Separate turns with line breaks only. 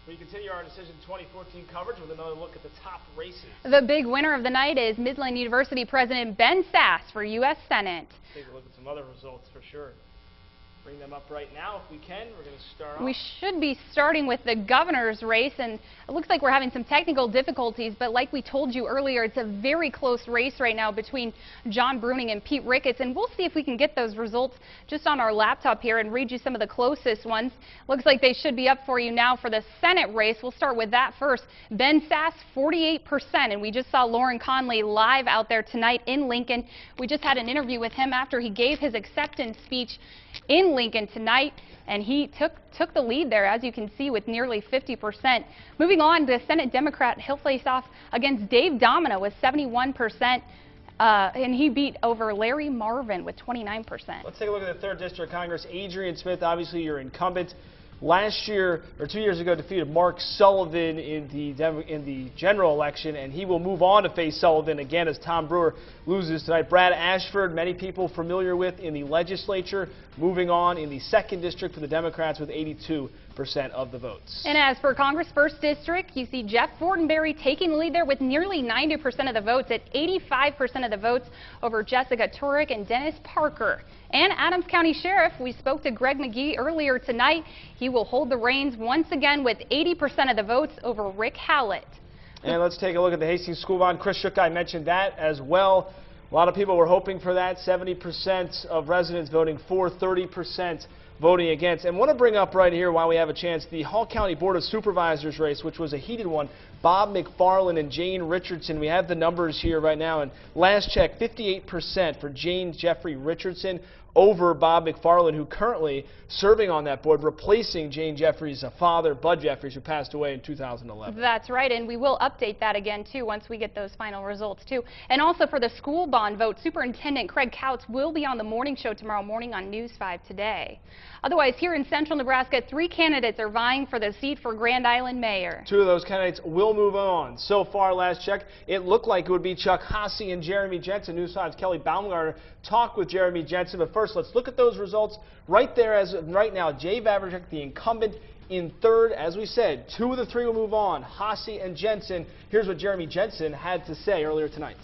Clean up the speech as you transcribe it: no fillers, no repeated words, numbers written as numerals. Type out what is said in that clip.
We continue our Decision 2014 coverage with another look at the top races.
The big winner of the night is Midland University President Ben Sasse for U.S. Senate.
Take a look at some other results for sure. Bring them up right now if we can. We're going to start off.
We should be starting with the governor's race, and it looks like we're having some technical difficulties, but like we told you earlier, it's a very close race right now between John Bruning and Pete Ricketts, and we'll see if we can get those results just on our laptop here and read you some of the closest ones. Looks like they should be up for you now for the Senate race. We'll start with that first. Ben Sasse, 48%, and we just saw Lauren Conley live out there tonight in Lincoln. We just had an interview with him after he gave his acceptance speech in Lincoln tonight, and he took the lead there, as you can see, with nearly 50%. Moving on, the Senate Democrat, he'll face off against Dave Domino with 71%, and he beat over Larry Marvin with 29%.
Let's take a look at the 3rd District Congress. Adrian Smith, obviously your incumbent, last year or 2 years ago defeated Mark Sullivan in the general election, and he will move on to face Sullivan again as Tom Brewer loses tonight. Brad Ashford, many people familiar with in the legislature, moving on in the 2nd District for the Democrats with 82% of the votes.
And as for Congress 1st District, you see Jeff Fortenberry taking the lead there with nearly 90% of the votes at 85% of the votes over Jessica Turek and Dennis Parker. And Adams County Sheriff, we spoke to Greg McGee earlier tonight. He will hold the reins once again with 80% of the votes over Rick Hallett.
And let's take a look at the Hastings School Bond. Chris Shook, I mentioned that as well. A lot of people were hoping for that. 70% of residents voting for, 30% voting against. And want to bring up right here while we have a chance the Hall County Board of Supervisors race, which was a heated one. Bob McFarland and Jane Richardson. We have the numbers here right now. And last check, 58% for Jane Jeffrey Richardson over Bob McFarland, who currently serving on that board, replacing Jane Jeffries' father, Bud Jeffries, who passed away in 2011.
That's right, and we will update that again, too, once we get those final results, too. And also for the school bond vote, Superintendent Craig Couts will be on the morning show tomorrow morning on News 5 Today. Otherwise, here in central Nebraska, 3 candidates are vying for the seat for Grand Island mayor.
2 of those candidates will move on. So far, last check, it looked like it would be Chuck Hasse and Jeremy Jensen. News 5's Kelly Baumgartner talked with Jeremy Jensen, but first, let's look at those results right there. As of right now, Jay Vavrichek, the incumbent, in 3rd. As we said, 2 of the 3 will move on, Hasse and Jensen. Here's what Jeremy Jensen had to say earlier tonight.